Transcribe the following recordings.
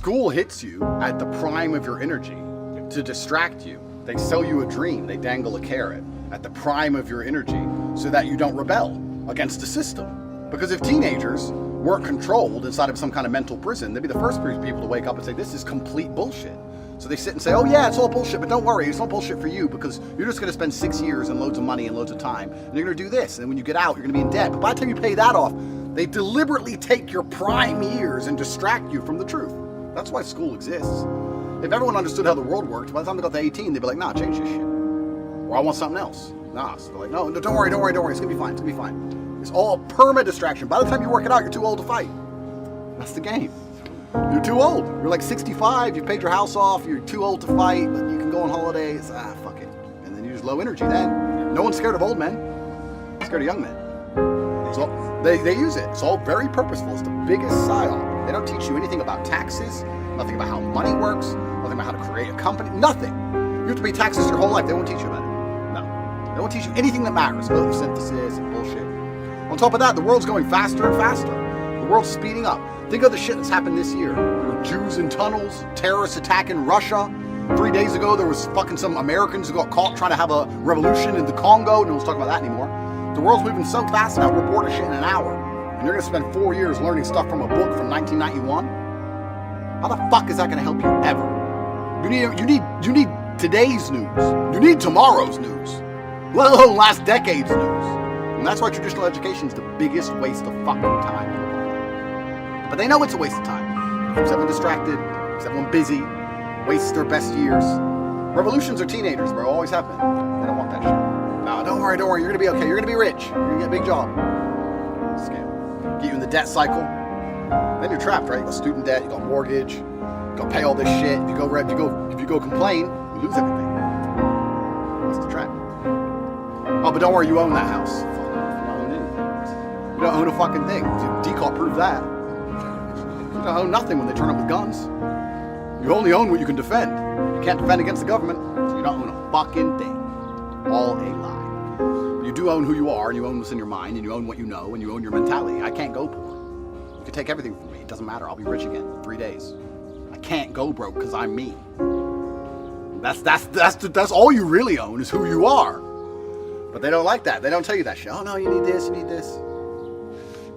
School hits you at the prime of your energy to distract you. They sell you a dream. They dangle a carrot at the prime of your energy so that you don't rebel against the system. Because if teenagers weren't controlled inside of some kind of mental prison, they'd be the first people to wake up and say, this is complete bullshit. So they sit and say, oh yeah, it's all bullshit, but don't worry, it's not bullshit for you because you're just gonna spend 6 years and loads of money and loads of time, and you're gonna do this, and when you get out, you're gonna be in debt. But by the time you pay that off, they deliberately take your prime years and distract you from the truth. That's why school exists. If everyone understood how the world worked, by the time they got to 18, they'd be like, nah, change this shit. Or I want something else. Nah, so they're like, no, don't worry, it's gonna be fine, it's gonna be fine. It's all perma-distraction. By the time you work it out, you're too old to fight. That's the game. You're too old. You're like 65, you've paid your house off, you're too old to fight, but you can go on holidays. Fuck it. And then you use low energy then. No one's scared of old men. They're scared of young men. So they use it. It's all very purposeful. It's the biggest psyop. They don't teach you anything about taxes, nothing about how money works, nothing about how to create a company, nothing. You have to pay taxes your whole life. They won't teach you about it. No. They won't teach you anything that matters. Photosynthesis and bullshit. On top of that, the world's going faster and faster. The world's speeding up. Think of the shit that's happened this year. There were Jews in tunnels, terrorists attacking Russia. 3 days ago, there was fucking some Americans who got caught trying to have a revolution in the Congo. No one's talking about that anymore. The world's moving so fast now, we're bored of shit in an hour. And you're gonna spend 4 years learning stuff from a book from 1991? How the fuck is that gonna help you ever? You need today's news. You need tomorrow's news. Let alone last decade's news. And that's why traditional education is the biggest waste of fucking time. But they know it's a waste of time. Keeps everyone distracted, keeps everyone busy, wastes their best years. Revolutions are teenagers, bro, always happen. They don't want that shit. No, don't worry, you're gonna be okay, you're gonna be rich, you're gonna get a big job. Scam. Get you in the debt cycle. Then you're trapped, right? You got student debt, you got mortgage, you got to pay all this shit. If you go complain, you lose everything. That's the trap. Oh, but don't worry, you own that house. You don't own a fucking thing. Decal proved that. You don't own nothing when they turn up with guns. You only own what you can defend. You can't defend against the government, so you don't own a fucking thing. All a lie. You do own who you are, and you own what's in your mind, and you own what you know, and you own your mentality. I can't go poor. You can take everything from me. It doesn't matter. I'll be rich again in 3 days. I can't go broke because I'm me. That's all you really own is who you are. But they don't like that. They don't tell you that shit. Oh no, you need this, you need this.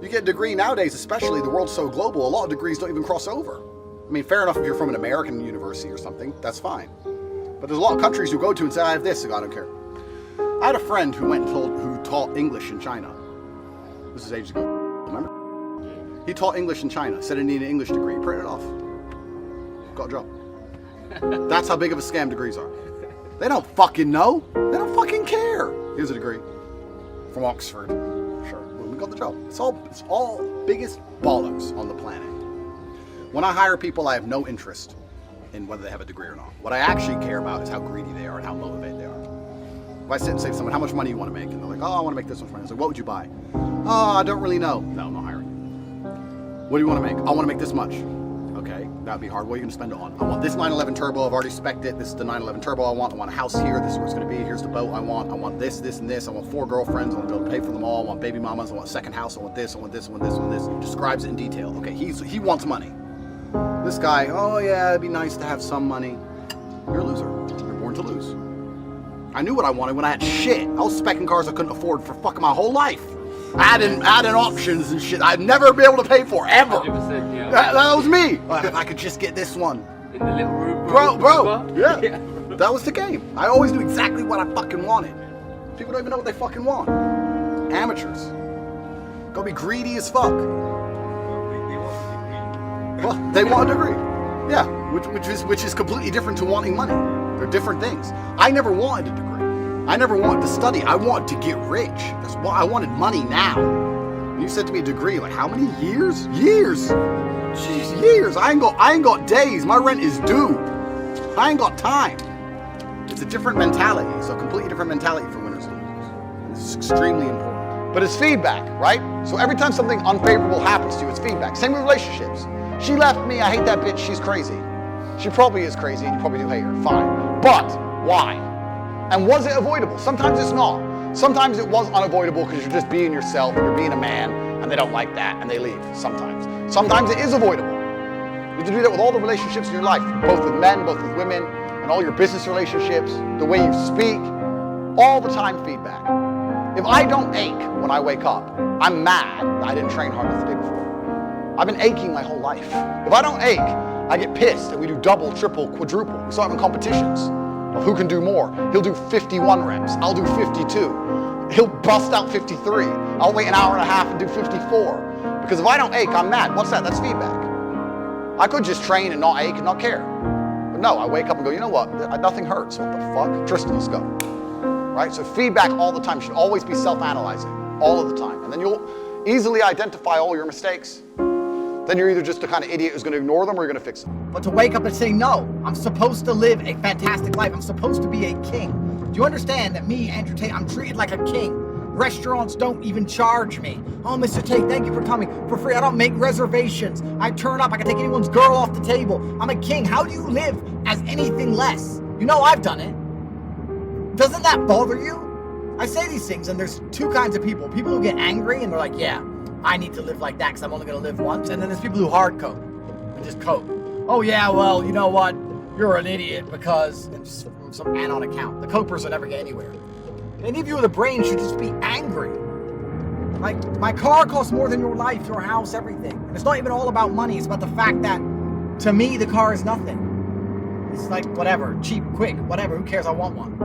You get a degree nowadays, especially the world's so global, a lot of degrees don't even cross over. I mean, fair enough if you're from an American university or something, that's fine. But there's a lot of countries you go to and say, I have this, I don't care. I had a friend who who taught English in China. This is ages ago, remember? He taught English in China, said he needed an English degree, printed it off. Got a job. That's how big of a scam degrees are. They don't fucking know. They don't fucking care. Here's a degree from Oxford. Sure, well, we got the job. It's all biggest bollocks on the planet. When I hire people, I have no interest in whether they have a degree or not. What I actually care about is how greedy they are and how motivated they are. If I sit and say to someone, how much money you want to make? And they're like, oh, I want to make this much money. I say, what would you buy? Oh, I don't really know. No, I'm not hiring. What do you want to make? I want to make this much. Okay, that'd be hard. What are you going to spend it on? I want this 911 Turbo. I've already spec'd it. This is the 911 Turbo I want. I want a house here. This is where it's going to be. Here's the boat I want. I want this, this, and this. I want 4 girlfriends. I want to be able to pay for them all. I want baby mamas. I want a second house. I want this. I want this. I want this. I want this. He describes it in detail. Okay, he wants money. This guy, oh yeah, it'd be nice to have some money. You're a loser. You're born to lose. I knew what I wanted when I had shit. I was speccing cars I couldn't afford for fucking my whole life. Adding options and shit I'd never be able to pay for, ever. Yeah. That was me. If I could just get this one. In the little room, bro. Yeah. That was the game. I always knew exactly what I fucking wanted. People don't even know what they fucking want. Amateurs. Go be greedy as fuck. Well, they want a degree. Yeah, which is completely different to wanting money. They're different things. I never wanted a degree. I never wanted to study. I wanted to get rich. That's why I wanted money now. And you said to me degree, like how many years? Years. Jeez, years. I ain't got days. My rent is due. I ain't got time. It's a different mentality. It's a completely different mentality for winners and losers. And this is extremely important. But it's feedback, right? So every time something unfavorable happens to you, it's feedback. Same with relationships. She left me, I hate that bitch, she's crazy. She probably is crazy and you probably do hate her, fine. But why? And was it avoidable? Sometimes it's not. Sometimes it was unavoidable because you're just being yourself, you're being a man, and they don't like that and they leave sometimes. Sometimes it is avoidable. You have to do that with all the relationships in your life, both with men, both with women, and all your business relationships, the way you speak, all the time feedback. If I don't ache when I wake up, I'm mad that I didn't train hard enough the day before. I've been aching my whole life. If I don't ache, I get pissed and we do double, triple, quadruple. We start having competitions of who can do more. He'll do 51 reps, I'll do 52. He'll bust out 53. I'll wait an hour and a half and do 54. Because if I don't ache, I'm mad. What's that? That's feedback. I could just train and not ache and not care. But no, I wake up and go, you know what? Nothing hurts. What the fuck? Tristan, let's go. Right? So feedback all the time. You should always be self-analyzing all of the time. And then you'll easily identify all your mistakes. Then you're either just a kind of idiot who's going to ignore them or you're going to fix them. But to wake up and say, no, I'm supposed to live a fantastic life. I'm supposed to be a king. Do you understand that me, Andrew Tate, I'm treated like a king? Restaurants don't even charge me. Oh, Mr. Tate, thank you for coming for free. I don't make reservations. I turn up. I can take anyone's girl off the table. I'm a king. How do you live as anything less? You know I've done it. Doesn't that bother you? I say these things, and there's two kinds of people. People who get angry, and they're like, yeah, I need to live like that because I'm only going to live once. And then there's people who hard code and just code. Oh, yeah, well, you know what? You're an idiot because... And just some anon account. The copers will never get anywhere. Any of you with a brain should just be angry. Like, my car costs more than your life, your house, everything. And it's not even all about money. It's about the fact that, to me, the car is nothing. It's like, whatever, cheap, quick, whatever, who cares, I want one.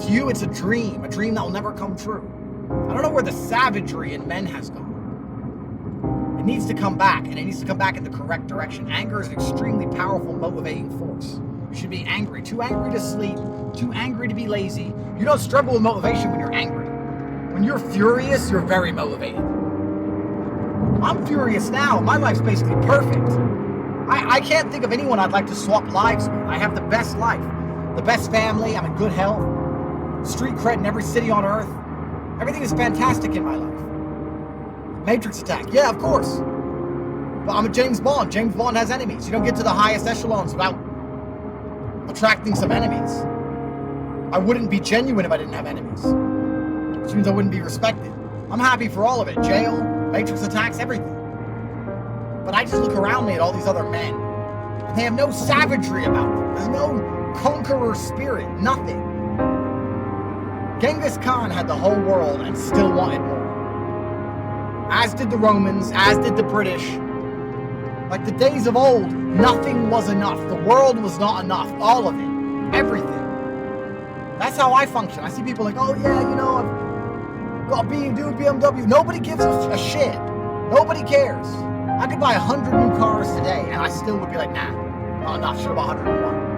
To you, it's a dream that will never come true. I don't know where the savagery in men has gone. It needs to come back, and it needs to come back in the correct direction. Anger is an extremely powerful motivating force. You should be angry. Too angry to sleep. Too angry to be lazy. You don't struggle with motivation when you're angry. When you're furious, you're very motivated. I'm furious now. My life's basically perfect. I can't think of anyone I'd like to swap lives with. I have the best life. The best family. I'm in good health. Street cred in every city on earth. Everything is fantastic in my life. Matrix attack. Yeah, of course. But I'm a James Bond. James Bond has enemies. You don't get to the highest echelons without attracting some enemies. I wouldn't be genuine if I didn't have enemies, which means I wouldn't be respected. I'm happy for all of it. Jail, Matrix attacks, everything. But I just look around me at all these other men, and they have no savagery about them. There's no conqueror spirit, nothing. Genghis Khan had the whole world and still wanted more. As did the Romans, as did the British. Like the days of old, nothing was enough. The world was not enough. All of it. Everything. That's how I function. I see people like, oh yeah, you know, I've got a BMW. Nobody gives a shit. Nobody cares. I could buy 100 new cars today and I still would be like, nah, not enough. Should have bought 101.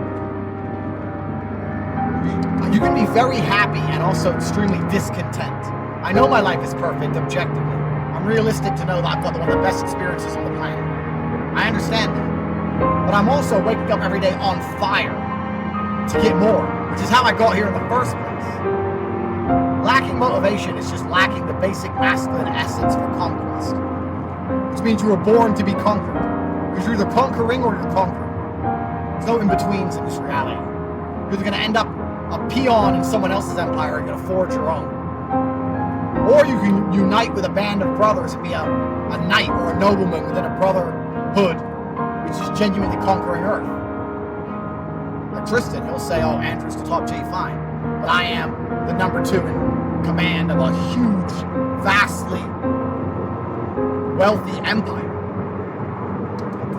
You can be very happy and also extremely discontent. I know my life is perfect objectively. I'm realistic to know that I've got one of the best experiences on the planet. I understand that. But I'm also waking up every day on fire to get more, which is how I got here in the first place. Lacking motivation is just lacking the basic masculine essence for conquest, which means you were born to be conquered. Because you're either conquering or you're conquered. There's no in-betweens in this reality. You're either going to end up a peon in someone else's empire or you're going to forge your own. Or you can unite with a band of brothers and be a knight or a nobleman within a brotherhood, which is genuinely conquering Earth. Like Tristan, he'll say, oh, Andrew's the top G, fine. But I am the number 2 in command of a huge, vastly wealthy empire.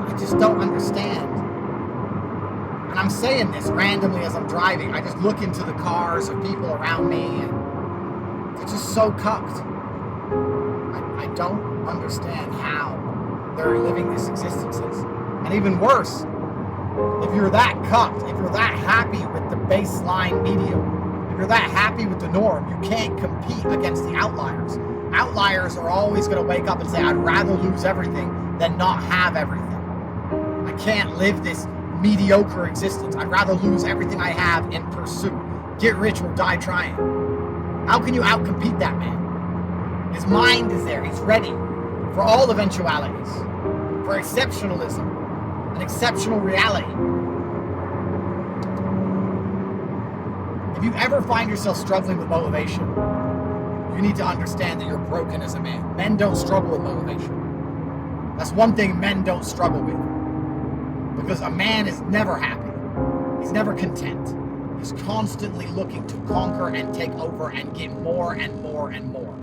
I just don't understand. And I'm saying this randomly as I'm driving. I just look into the cars of people around me and they're just so cucked. I don't understand how they're living these existences. And even worse, if you're that cucked, if you're that happy with the baseline medium, if you're that happy with the norm, you can't compete against the outliers. Outliers are always going to wake up and say, I'd rather lose everything than not have everything. I can't live this mediocre existence. I'd rather lose everything I have in pursuit. Get rich or die trying. How can you outcompete that man? His mind is there. He's ready for all eventualities, for exceptionalism, an exceptional reality. If you ever find yourself struggling with motivation, you need to understand that you're broken as a man. Men don't struggle with motivation. That's one thing men don't struggle with. Because a man is never happy. He's never content. He's constantly looking to conquer and take over and get more and more and more.